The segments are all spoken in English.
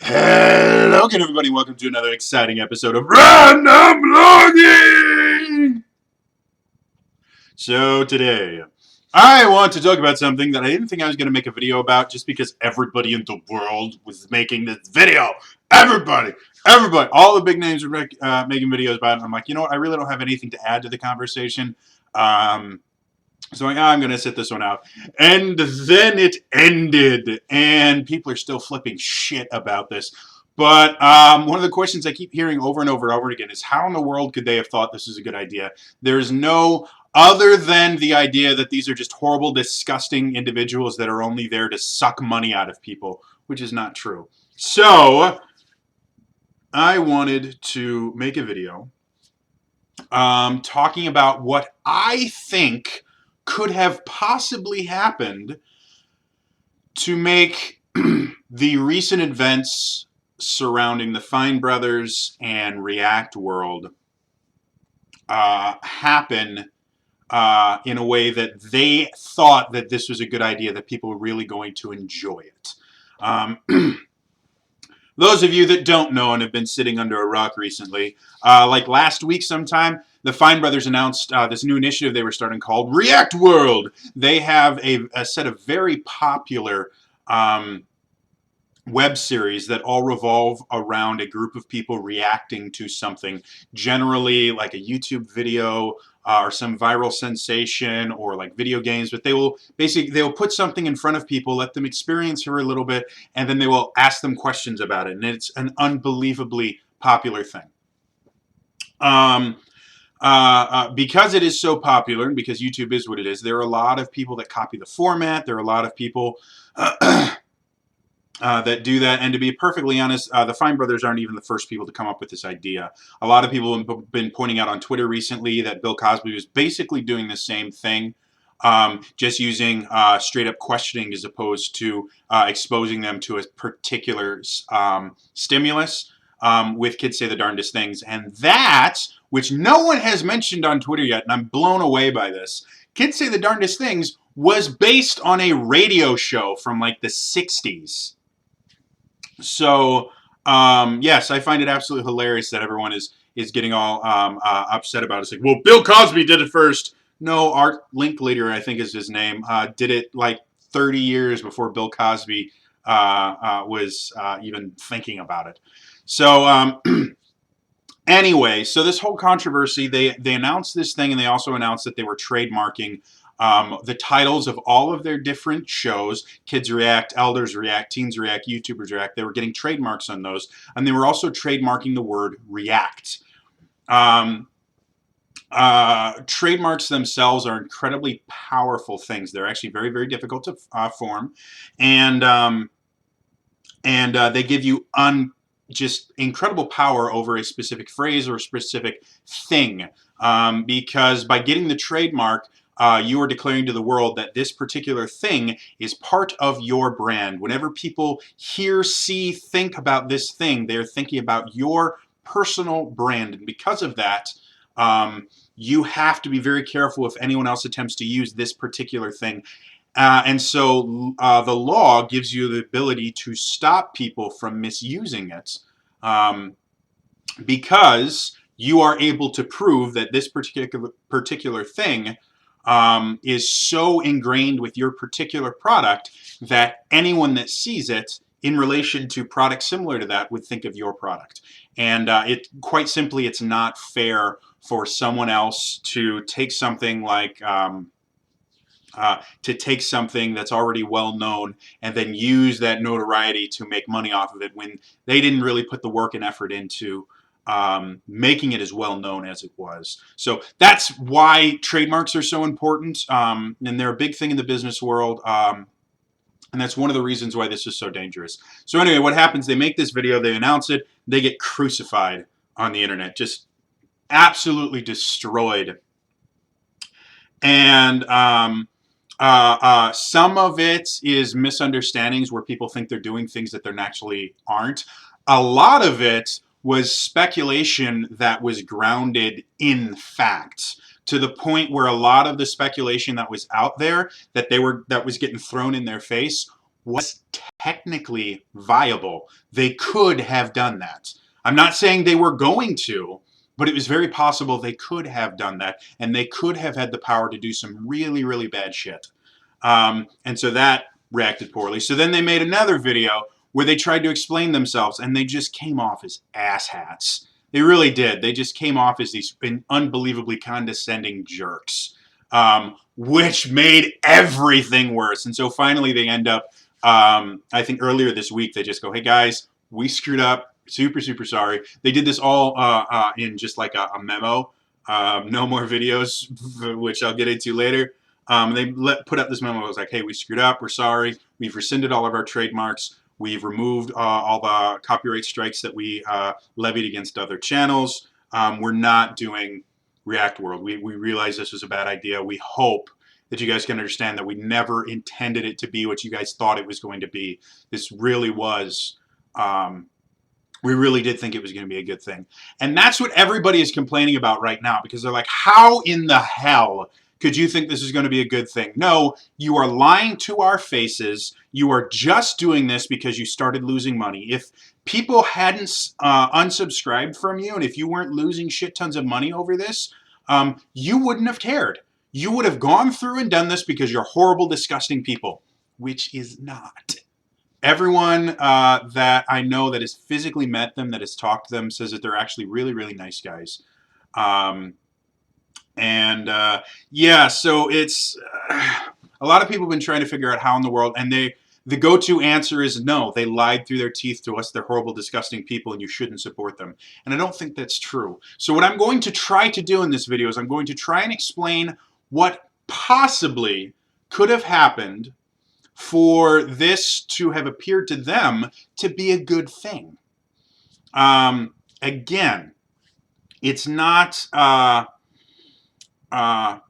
Hello again, everybody. Welcome to another exciting episode of Random Blogging! So today, I want to talk about something that I didn't think I was going to make a video about just because everybody in the world was making this video. Everybody! All the big names were making videos about it. And I'm like, you know what? I really don't have anything to add to the conversation. So I'm going to sit this one out. And then it ended. And people are still flipping shit about this. But one of the questions I keep hearing over and over again is how in the world could they have thought this is a good idea? There's no other than the idea that these are just horrible, disgusting individuals that are only there to suck money out of people, which is not true. So I wanted to make a video talking about what I think could have possibly happened to make the recent events surrounding the Fine Brothers and React world happen in a way that they thought that this was a good idea, that people were really going to enjoy it. Those of you that don't know and have been sitting under a rock recently, like last week sometime, the Fine Brothers announced this new initiative they were starting called React World. They have a set of very popular web series that all revolve around a group of people reacting to something, generally like a YouTube video or some viral sensation or like video games, but they will put something in front of people, let them experience her a little bit, and then they will ask them questions about it, and it's an unbelievably popular thing. Because it is so popular and because YouTube is what it is, there are a lot of people that copy the format. There are a lot of people that do that. And to be perfectly honest, the Fine Brothers aren't even the first people to come up with this idea. A lot of people have been pointing out on Twitter recently that Bill Cosby was basically doing the same thing, just using straight up questioning as opposed to exposing them to a particular stimulus. With Kids Say the Darndest Things. And that, which no one has mentioned on Twitter yet, and I'm blown away by this, Kids Say the Darndest Things was based on a radio show from like the 60s. So, yes, I find it absolutely hilarious that everyone is getting all upset about it. It's like, well, Bill Cosby did it first. No, Art Linkleader, I think is his name, did it like 30 years before Bill Cosby was even thinking about it. So, anyway, so this whole controversy, they announced this thing, and they also announced that they were trademarking the titles of all of their different shows. Kids React, Elders React, Teens React, YouTubers React. They were getting trademarks on those, and they were also trademarking the word React. Trademarks themselves are incredibly powerful things. They're actually very, very difficult to form, and they give you just incredible power over a specific phrase or a specific thing, because by getting the trademark, you are declaring to the world that this particular thing is part of your brand. Whenever people hear, see, think about this thing, they're thinking about your personal brand. And because of that, you have to be very careful if anyone else attempts to use this particular thing. And so the law gives you the ability to stop people from misusing it, because you are able to prove that this particular thing is so ingrained with your particular product that anyone that sees it in relation to products similar to that would think of your product. And quite simply, it's not fair for someone else to take something like that's already well known and then use that notoriety to make money off of it when they didn't really put the work and effort into making it as well known as it was. So that's why trademarks are so important, and they're a big thing in the business world. And that's one of the reasons why this is so dangerous. So anyway, what happens, they make this video, they announce it, they get crucified on the internet, just absolutely destroyed. And some of it is misunderstandings where people think they're doing things that they're actually aren't. A lot of it was speculation that was grounded in facts, to the point where a lot of the speculation that was out there that was getting thrown in their face was technically viable. They could have done that. I'm not saying they were going to, but it was very possible they could have done that, and they could have had the power to do some really, really bad shit. And so that reacted poorly. So then they made another video where they tried to explain themselves, and they just came off as asshats. They really did. They just came off as these unbelievably condescending jerks, which made everything worse. And so finally they end up, I think earlier this week, they just go, hey guys, we screwed up. Super, super sorry. They did this all in just like a memo. No more videos, which I'll get into later. They put up this memo. It was like, hey, we screwed up. We're sorry. We've rescinded all of our trademarks. We've removed all the copyright strikes that we levied against other channels. We're not doing React World. We realize this was a bad idea. We hope that you guys can understand that we never intended it to be what you guys thought it was going to be. This really was... we really did think it was going to be a good thing. And that's what everybody is complaining about right now, because they're like, how in the hell could you think this is going to be a good thing? No, you are lying to our faces. You are just doing this because you started losing money. If people hadn't unsubscribed from you, and if you weren't losing shit tons of money over this, you wouldn't have cared. You would have gone through and done this because you're horrible, disgusting people, which is not. Everyone that I know that has physically met them, that has talked to them, says that they're actually really, really nice guys. Yeah, so it's a lot of people have been trying to figure out how in the world, and the go-to answer is no, they lied through their teeth to us. They're horrible, disgusting people, and you shouldn't support them. And I don't think that's true. So what I'm going to try to do in this video is I'm going to try and explain what possibly could have happened for this to have appeared to them to be a good thing. Again, it's not I'm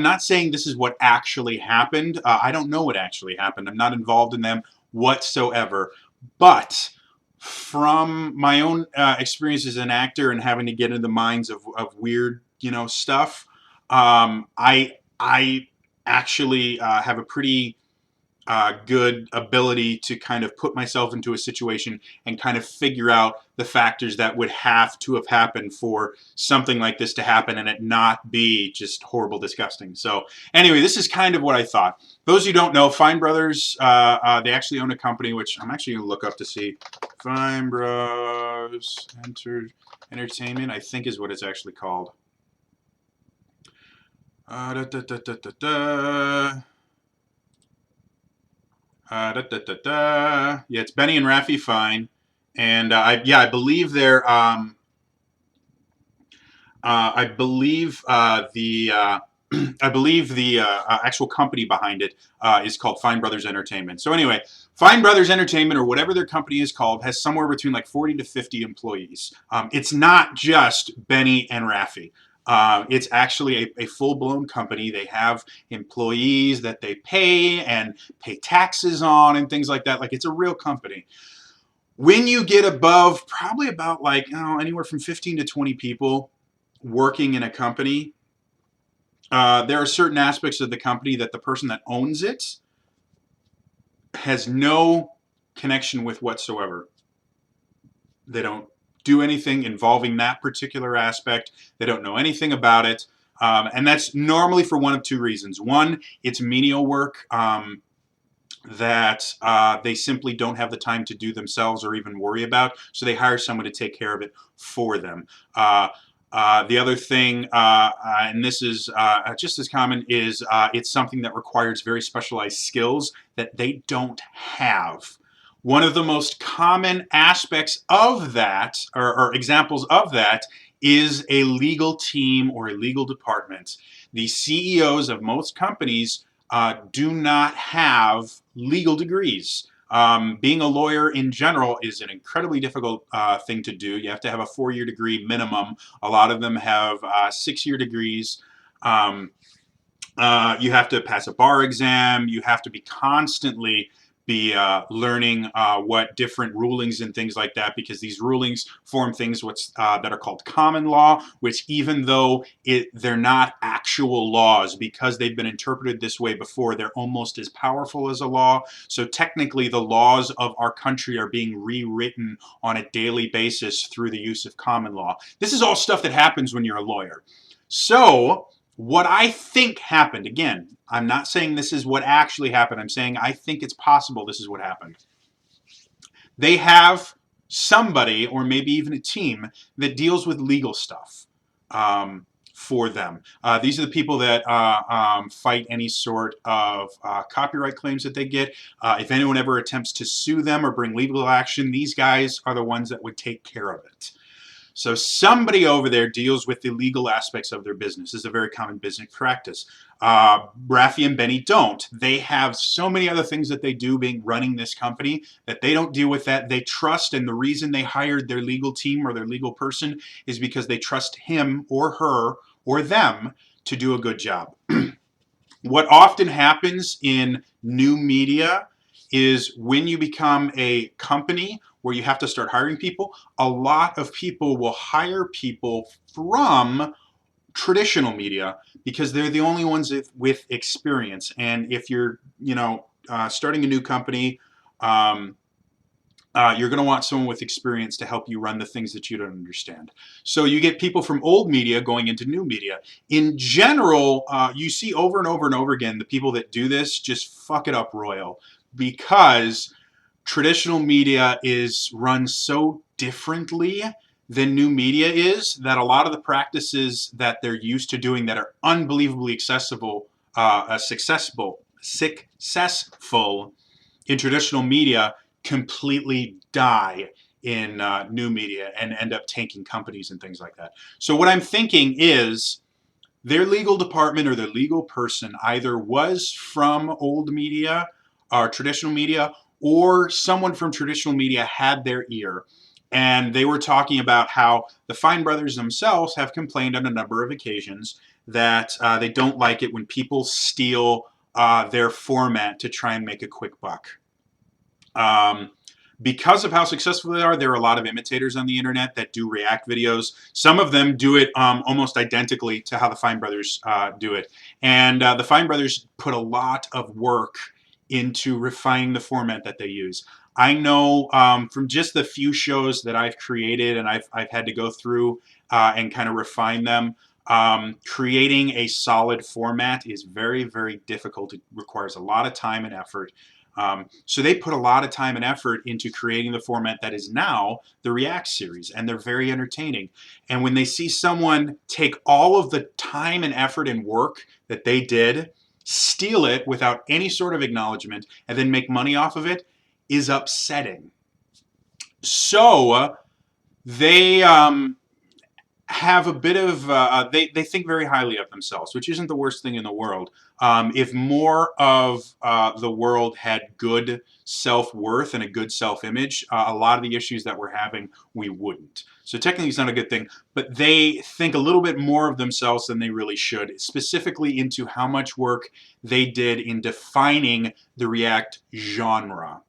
not saying this is what actually happened. I don't know what actually happened. I'm not involved in them whatsoever. But from my own experience as an actor and having to get into the minds of weird, stuff, I actually have a pretty good ability to kind of put myself into a situation and kind of figure out the factors that would have to have happened for something like this to happen and it not be just horrible, disgusting. So anyway, this is kind of what I thought. Those who don't know, Fine Brothers, they actually own a company, which I'm actually going to look up to see. Fine Bros Entertainment, I think is what it's actually called. Yeah, it's Benny and Rafi Fine, and I believe they're I believe the actual company behind it is called Fine Brothers Entertainment. So anyway, Fine Brothers Entertainment, or whatever their company is called, has somewhere between like 40 to 50 employees. It's not just Benny and Rafi. It's actually a full-blown company. They have employees that they pay and pay taxes on and things like that. Like, it's a real company. When you get above probably about like anywhere from 15 to 20 people working in a company, there are certain aspects of the company that the person that owns it has no connection with whatsoever. They don't do anything involving that particular aspect. They don't know anything about it. And that's normally for one of two reasons. One, it's menial work that they simply don't have the time to do themselves or even worry about, so they hire someone to take care of it for them. The other thing, and this is just as common, is it's something that requires very specialized skills that they don't have. One of the most common aspects of that, or examples of that, is a legal team or a legal department. The CEOs of most companies do not have legal degrees. Being a lawyer in general is an incredibly difficult thing to do. You have to have a 4-year degree minimum. A lot of them have 6-year degrees. You have to pass a bar exam. You have to be constantly be learning what different rulings and things like that, because these rulings form things that are called common law, which even though they're not actual laws, because they've been interpreted this way before, they're almost as powerful as a law. So technically the laws of our country are being rewritten on a daily basis through the use of common law. This is all stuff that happens when you're a lawyer. So what I think happened, again, I'm not saying this is what actually happened. I'm saying I think it's possible this is what happened. They have somebody, or maybe even a team, that deals with legal stuff for them. These are the people that fight any sort of copyright claims that they get. If anyone ever attempts to sue them or bring legal action, these guys are the ones that would take care of it. So somebody over there deals with the legal aspects of their business. This is a very common business practice. Rafi and Benny don't. They have so many other things that they do running this company that they don't deal with that. They trust, and the reason they hired their legal team or their legal person is because they trust him or her or them to do a good job. What often happens in new media is when you become a company where you have to start hiring people, a lot of people will hire people from traditional media because they're the only ones with experience. And if you're, starting a new company, you're going to want someone with experience to help you run the things that you don't understand. So you get people from old media going into new media. In general, you see over and over and over again, the people that do this just fuck it up royal, because traditional media is run so differently than new media is that a lot of the practices that they're used to doing that are unbelievably successful in traditional media completely die in new media and end up tanking companies and things like that. So what I'm thinking is their legal department or their legal person either was from old media or traditional media, or someone from traditional media had their ear. And they were talking about how the Fine brothers themselves have complained on a number of occasions that they don't like it when people steal their format to try and make a quick buck. Because of how successful they are, there are a lot of imitators on the internet that do react videos. Some of them do it almost identically to how the Fine brothers do it. And the Fine brothers put a lot of work into refining the format that they use. I know from just the few shows that I've created and I've had to go through and kind of refine them, creating a solid format is very, very difficult. It requires a lot of time and effort. So they put a lot of time and effort into creating the format that is now the React series, and they're very entertaining. And when they see someone take all of the time and effort and work that they did, steal it without any sort of acknowledgement, and then make money off of it, is upsetting. So they have a bit of, they think very highly of themselves, which isn't the worst thing in the world. If more of the world had good self-worth and a good self-image, a lot of the issues that we're having, we wouldn't. So technically it's not a good thing, but they think a little bit more of themselves than they really should, specifically into how much work they did in defining the React genre.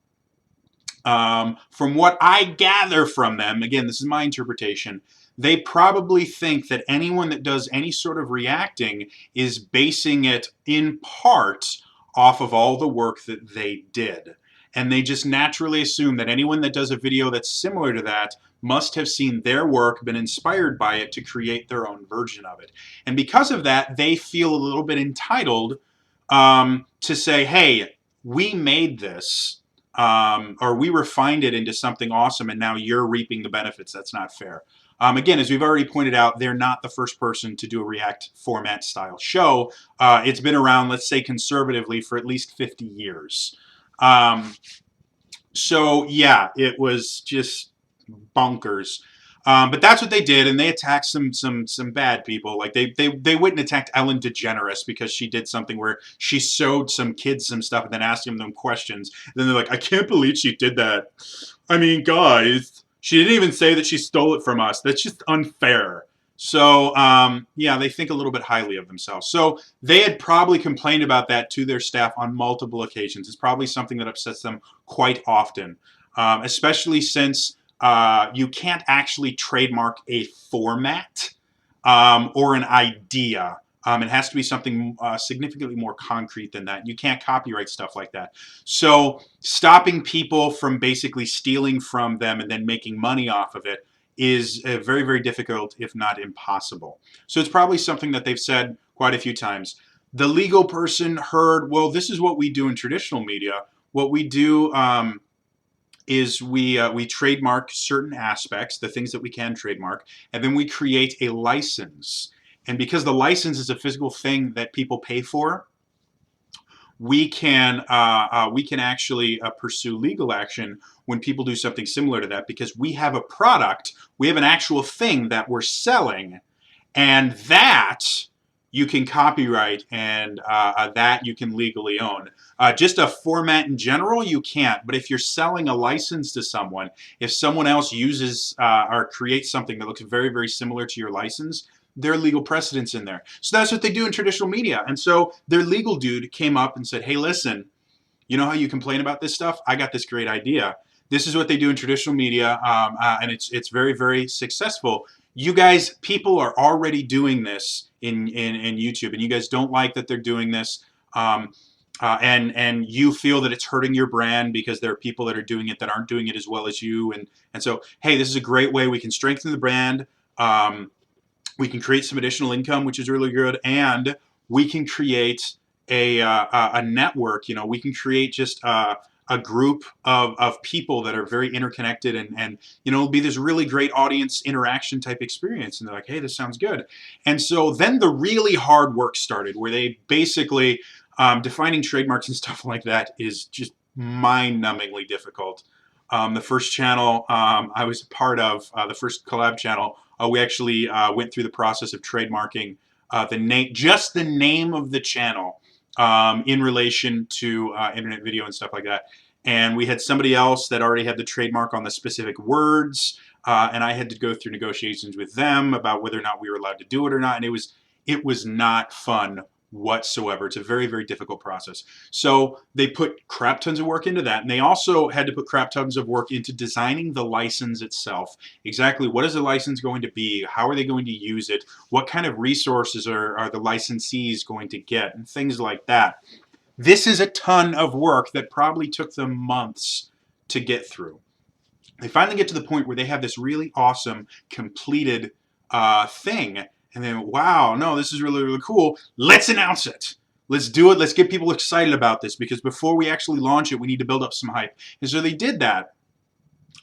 From what I gather from them, again, this is my interpretation, they probably think that anyone that does any sort of reacting is basing it in part off of all the work that they did. And they just naturally assume that anyone that does a video that's similar to that must have seen their work, been inspired by it to create their own version of it. And because of that, they feel a little bit entitled to say, hey, we made this, or we refined it into something awesome, and now you're reaping the benefits. That's not fair. Again, as we've already pointed out, they're not the first person to do a React format style show. It's been around, let's say conservatively, for at least 50 years. So yeah, it was just bonkers. But that's what they did, and they attacked some bad people. Like they went and attacked Ellen DeGeneres because she did something where she showed some kids some stuff and then asked them questions. And then they're like, I can't believe she did that. I mean, guys, she didn't even say that she stole it from us. That's just unfair. So, yeah, they think a little bit highly of themselves. So they had probably complained about that to their staff on multiple occasions. It's probably something that upsets them quite often, especially since you can't actually trademark a format or an idea. It has to be something significantly more concrete than that. You can't copyright stuff like that. So stopping people from basically stealing from them and then making money off of it is very, very difficult, if not impossible. So it's probably something that they've said quite a few times. The legal person heard, well, this is what we do in traditional media. What we do is we trademark certain aspects, the things that we can trademark, and then we create a license. And because the license is a physical thing that people pay for, we can actually pursue legal action when people do something similar to that, because we have a product, we have an actual thing that we're selling, and that you can copyright, and that you can legally own. Just a format in general, you can't. But if you're selling a license to someone, if someone else uses or creates something that looks very, very similar to your license, there are legal precedents in there. So that's what they do in traditional media. And so their legal dude came up and said, hey, listen, you know how you complain about this stuff? I got this great idea. This is what they do in traditional media, and it's very, very successful. You guys, people are already doing this in YouTube, and you guys don't like that they're doing this, and you feel that it's hurting your brand because there are people that are doing it that aren't doing it as well as you, and so, hey, this is a great way we can strengthen the brand. We can create some additional income, which is really good, and we can create a network. You know, we can create just a group of people that are very interconnected, and you know, it'll be this really great audience interaction type experience. And they're like, hey, this sounds good. And so then the really hard work started, where they basically defining trademarks and stuff like that is just mind-numbingly difficult. The first channel I was a part of, the first collab channel, we actually went through the process of trademarking the name, just the name of the channel, in relation to internet video and stuff like that. And we had somebody else that already had the trademark on the specific words, and I had to go through negotiations with them about whether or not we were allowed to do it or not. And it was not fun whatsoever. It's a very, very difficult process. So they put crap tons of work into that, and they also had to put crap tons of work into designing the license itself. Exactly what is the license going to be? How are they going to use it? What kind of resources are the licensees going to get? And things like that. This is a ton of work that probably took them months to get through. They finally get to the point where they have this really awesome completed thing. And then, wow, no, this is really, really cool. Let's announce it. Let's do it. Let's get people excited about this, because before we actually launch it, we need to build up some hype. And so they did that.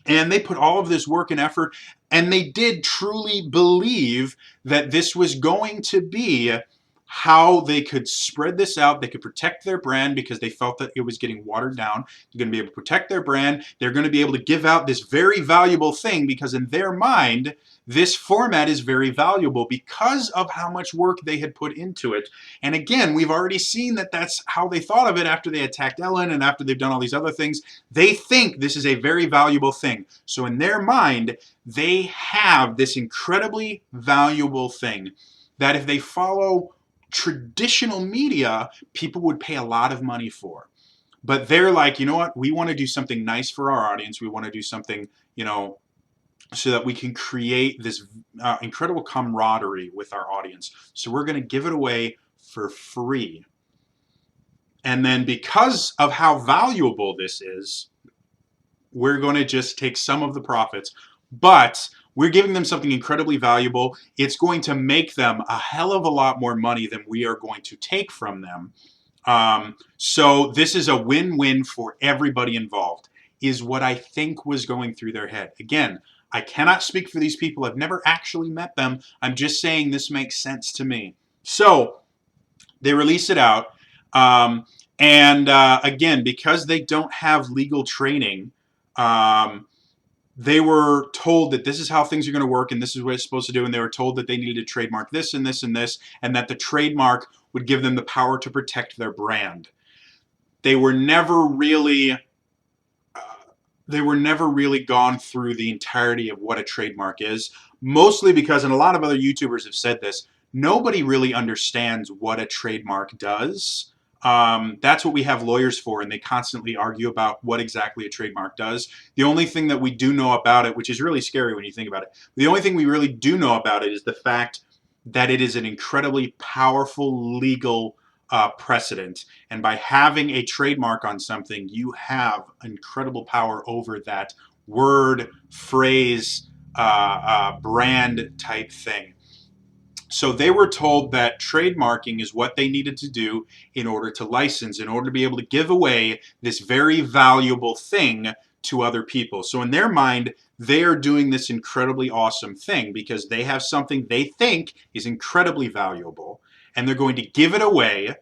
And they put all of this work and effort, and they did truly believe that this was going to be how they could spread this out. They could protect their brand because they felt that it was getting watered down. They're going to be able to protect their brand. They're going to be able to give out this very valuable thing because in their mind, this format is very valuable because of how much work they had put into it. And again, we've already seen that that's how they thought of it after they attacked Ellen and after they've done all these other things. They think this is a very valuable thing. So in their mind, they have this incredibly valuable thing that if they follow traditional media, people would pay a lot of money for. But they're like, you know what? We want to do something nice for our audience. We want to do something, you know, so that we can create this incredible camaraderie with our audience. So we're going to give it away for free. And then because of how valuable this is, we're going to just take some of the profits. But we're giving them something incredibly valuable. It's going to make them a hell of a lot more money than we are going to take from them. So this is a win-win for everybody involved, is what I think was going through their head. Again, I cannot speak for these people. I've never actually met them. I'm just saying this makes sense to me. So they release it out. Again, because they don't have legal training, they were told that this is how things are going to work and this is what it's supposed to do, and they were told that they needed to trademark this and this and this, and that the trademark would give them the power to protect their brand. They were never really they were never really gone through the entirety of what a trademark is, mostly because, and a lot of other YouTubers have said this, nobody really understands what a trademark does. That's what we have lawyers for, and they constantly argue about what exactly a trademark does. The only thing that we do know about it, which is really scary when you think about it, the only thing we really do know about it is the fact that it is an incredibly powerful legal precedent. And by having a trademark on something, you have incredible power over that word, phrase, brand type thing. So they were told that trademarking is what they needed to do in order to license, in order to be able to give away this very valuable thing to other people. So in their mind, they are doing this incredibly awesome thing because they have something they think is incredibly valuable, and they're going to give it away.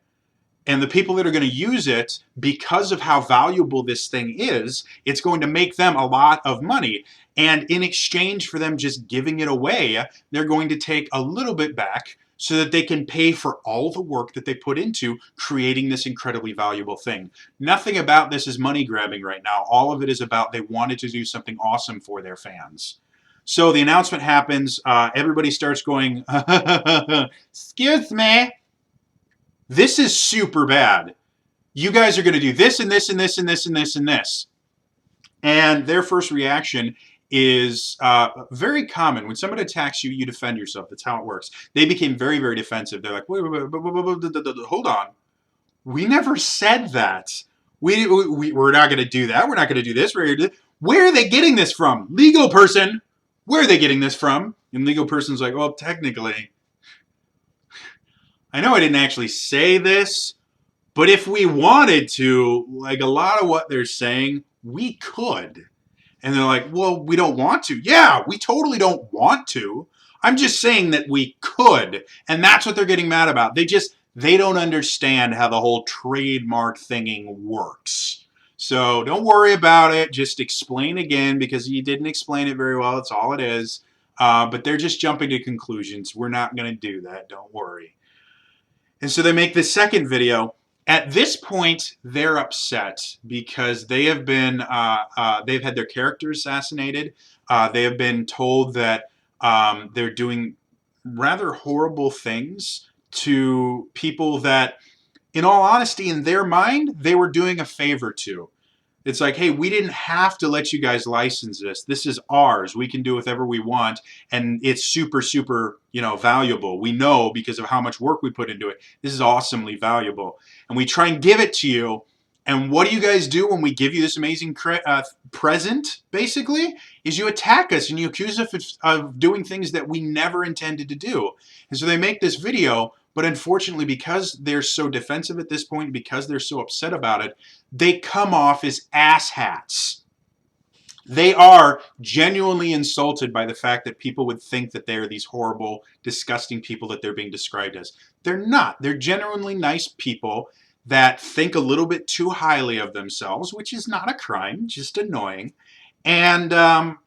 And the people that are going to use it, because of how valuable this thing is, it's going to make them a lot of money. And in exchange for them just giving it away, they're going to take a little bit back so that they can pay for all the work that they put into creating this incredibly valuable thing. Nothing about this is money grabbing right now. All of it is about they wanted to do something awesome for their fans. So the announcement happens. Everybody starts going, excuse me. This is super bad. You guys are going to do this and this and this and this and this and this. And their first reaction is very common. When somebody attacks you, you defend yourself. That's how it works. They became very, very defensive. They're like, wait, hold on. We never said that. We're not going to do that. We're not going to do this. Where are they getting this from? Legal person, where are they getting this from? And legal person's like, well, technically, I know I didn't actually say this, but if we wanted to, like a lot of what they're saying, we could. And they're like, well, we don't want to. Yeah, we totally don't want to. I'm just saying that we could. And that's what they're getting mad about. They don't understand how the whole trademark thinging works. So don't worry about it. Just explain again because you didn't explain it very well. That's all it is. But they're just jumping to conclusions. We're not going to do that. Don't worry. And so they make this second video. At this point, they're upset because they have been they've had their character assassinated. They have been told that they're doing rather horrible things to people that, in all honesty, in their mind, they were doing a favor to. It's like, hey, we didn't have to let you guys license this. This is ours. We can do whatever we want, and it's super, super, valuable. We know because of how much work we put into it. This is awesomely valuable, and we try and give it to you. And what do you guys do when we give you this amazing present? Basically, is you attack us and you accuse us of doing things that we never intended to do. And so they make this video. But unfortunately, because they're so defensive at this point, because they're so upset about it, they come off as asshats. They are genuinely insulted by the fact that people would think that they're these horrible, disgusting people that they're being described as. They're not. They're genuinely nice people that think a little bit too highly of themselves, which is not a crime, just annoying, and got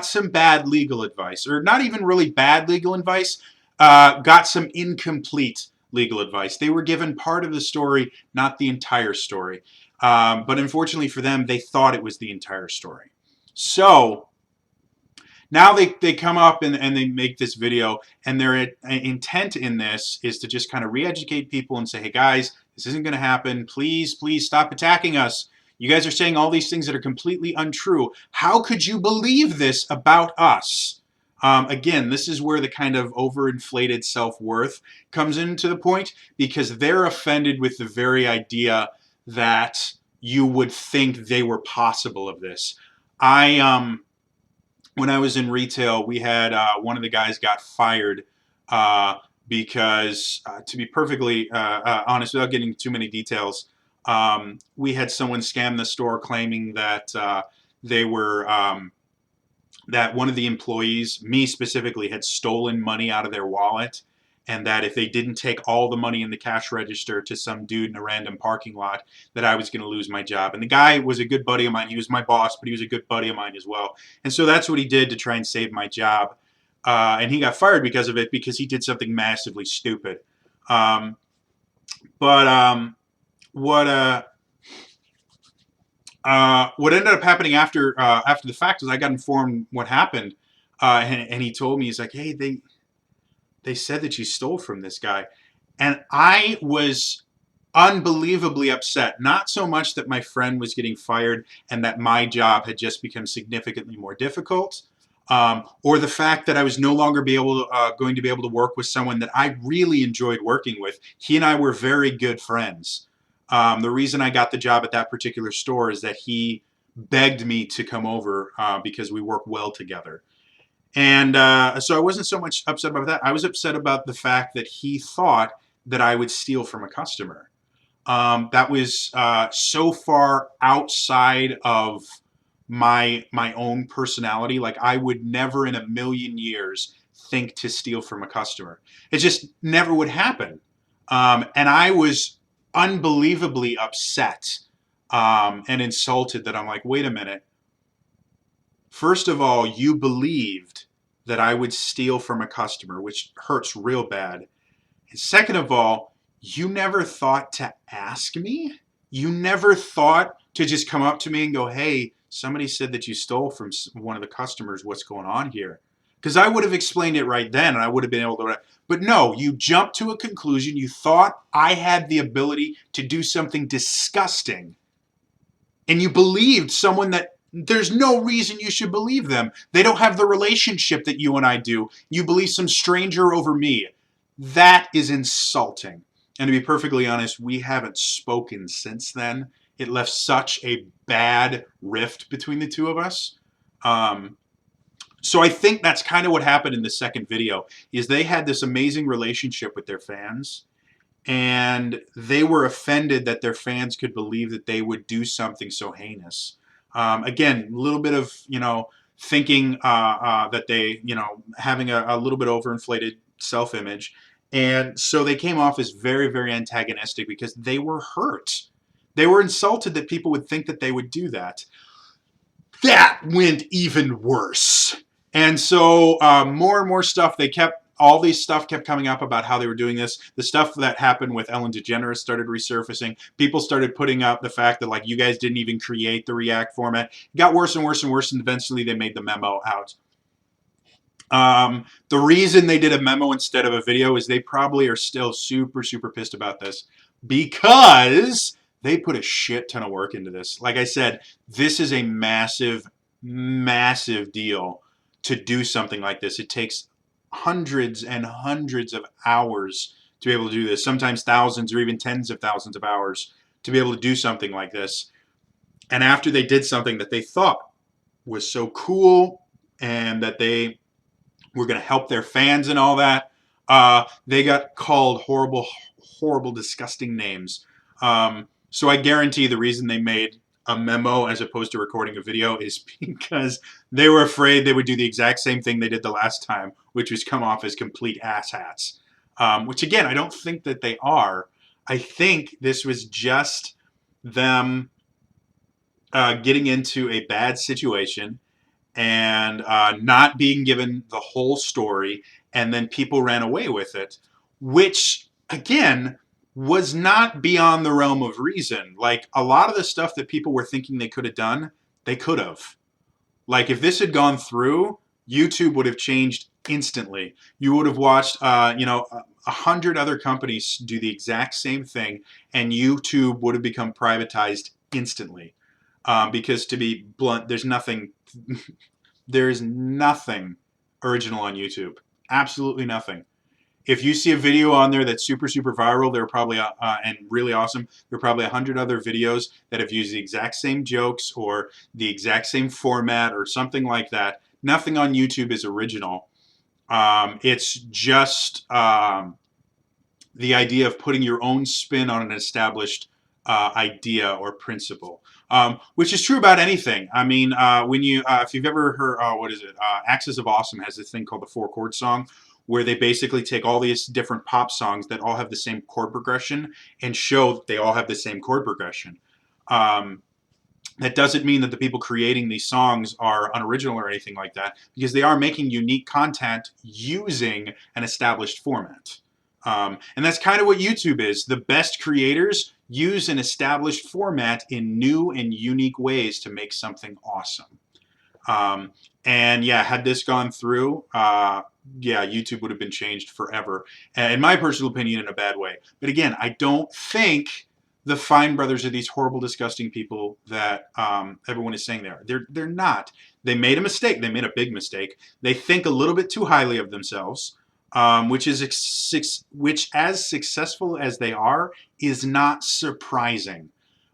some bad legal advice, or not even really bad legal advice. Got some incomplete legal advice. They were given part of the story, not the entire story. But unfortunately for them, they thought it was the entire story. So now they come up and they make this video, and their intent in this is to just kind of re-educate people and say, hey guys, this isn't going to happen. Please, please stop attacking us. You guys are saying all these things that are completely untrue. How could you believe this about us? Again, this is where the kind of overinflated self-worth comes into the point, because they're offended with the very idea that you would think they were possible of this. When I was in retail, we had one of the guys got fired because, to be perfectly honest, without getting too many details, we had someone scam the store claiming that they were... that one of the employees, me specifically, had stolen money out of their wallet, and that if they didn't take all the money in the cash register to some dude in a random parking lot, that I was going to lose my job. And the guy was a good buddy of mine. He was my boss, but he was a good buddy of mine as well. And so that's what he did to try and save my job. And he got fired because of it, because he did something massively stupid. What What ended up happening after the fact is I got informed what happened, and he told me, he's like, hey, they said that you stole from this guy, and I was unbelievably upset. Not so much that my friend was getting fired and that my job had just become significantly more difficult, or the fact that I was no longer going to be able to work with someone that I really enjoyed working with. He and I were very good friends. The reason I got the job at that particular store is that he begged me to come over because we work well together. And so I wasn't so much upset about that. I was upset about the fact that he thought that I would steal from a customer. That was so far outside of my own personality. Like, I would never in a million years think to steal from a customer. It just never would happen. And I was unbelievably upset and insulted that I'm like, wait a minute. First of all, you believed that I would steal from a customer, which hurts real bad. And second of all, you never thought to ask me? You never thought to just come up to me and go, hey, somebody said that you stole from one of the customers. What's going on here? Because I would have explained it right then and I would have been able to. But no, you jumped to a conclusion. You thought I had the ability to do something disgusting. And you believed someone that there's no reason you should believe them. They don't have the relationship that you and I do. You believe some stranger over me. That is insulting. And to be perfectly honest, we haven't spoken since then. It left such a bad rift between the two of us. So I think that's kind of what happened in the second video, is they had this amazing relationship with their fans, and they were offended that their fans could believe that they would do something so heinous. Again, a little bit of, thinking that they, having a little bit overinflated self-image. And so they came off as very, very antagonistic because they were hurt. They were insulted that people would think that they would do that. That went even worse. And so more and more stuff, all these stuff kept coming up about how they were doing this. The stuff that happened with Ellen DeGeneres started resurfacing. People started putting up the fact that, like, you guys didn't even create the React format. It got worse and worse and worse, and eventually they made the memo out. The reason they did a memo instead of a video is they probably are still super, super pissed about this because they put a shit ton of work into this. Like I said, this is a massive, massive deal to do something like this. It takes hundreds and hundreds of hours to be able to do this, sometimes thousands or even tens of thousands of hours to be able to do something like this. And after they did something that they thought was so cool and that they were going to help their fans and all that, they got called horrible, horrible, disgusting names. So I guarantee the reason they made a memo as opposed to recording a video is because they were afraid they would do the exact same thing they did the last time, which was come off as complete asshats. Which, again, I don't think that they are. I think this was just them getting into a bad situation and not being given the whole story, and then people ran away with it, which, again, was not beyond the realm of reason. Like, a lot of the stuff that people were thinking they could have done, they could have. Like, if this had gone through, YouTube would have changed instantly. You would have watched, 100 other companies do the exact same thing, and YouTube would have become privatized instantly. Because, to be blunt, there's nothing original on YouTube. Absolutely nothing. If you see a video on there that's super, super viral, there are probably, and really awesome, there are probably 100 other videos that have used the exact same jokes or the exact same format or something like that. Nothing on YouTube is original. It's just the idea of putting your own spin on an established idea or principle. Which is true about anything. I mean, if you've ever heard, Axis of Awesome has this thing called the 4-chord song, where they basically take all these different pop songs that all have the same chord progression and show that they all have the same chord progression. That doesn't mean that the people creating these songs are unoriginal or anything like that, because they are making unique content using an established format. And that's kind of what YouTube is. The best creators use an established format in new and unique ways to make something awesome. Um, and yeah, had this gone through, yeah, YouTube would have been changed forever. In my personal opinion, in a bad way. But again, I don't think the Fine brothers are these horrible, disgusting people that everyone is saying they are. They're not. They made a mistake. They made a big mistake. They think a little bit too highly of themselves, which as successful as they are, is not surprising.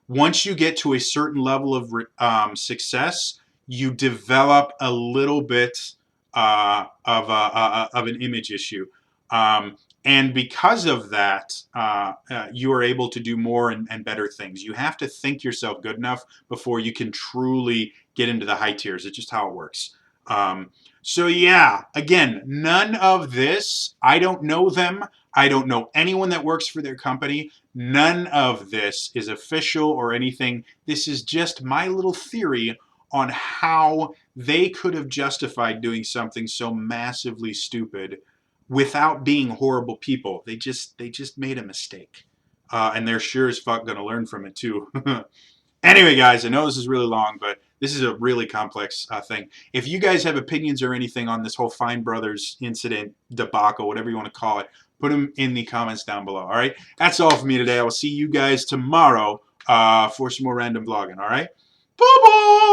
Once you get to a certain level of success, you develop a little bit of an image issue. And because of that, you are able to do more and better things. You have to think yourself good enough before you can truly get into the high tiers. It's just how it works. So yeah, again, none of this, I don't know them. I don't know anyone that works for their company. None of this is official or anything. This is just my little theory on how they could have justified doing something so massively stupid without being horrible people. They just made a mistake, and they're sure as fuck gonna learn from it too. Anyway, guys, I know this is really long, but this is a really complex thing. If you guys have opinions or anything on this whole Fine Brothers incident, debacle, whatever you want to call it, put them in the comments down below. All right, that's all for me today. I will see you guys tomorrow for some more random vlogging. All right, bye bye.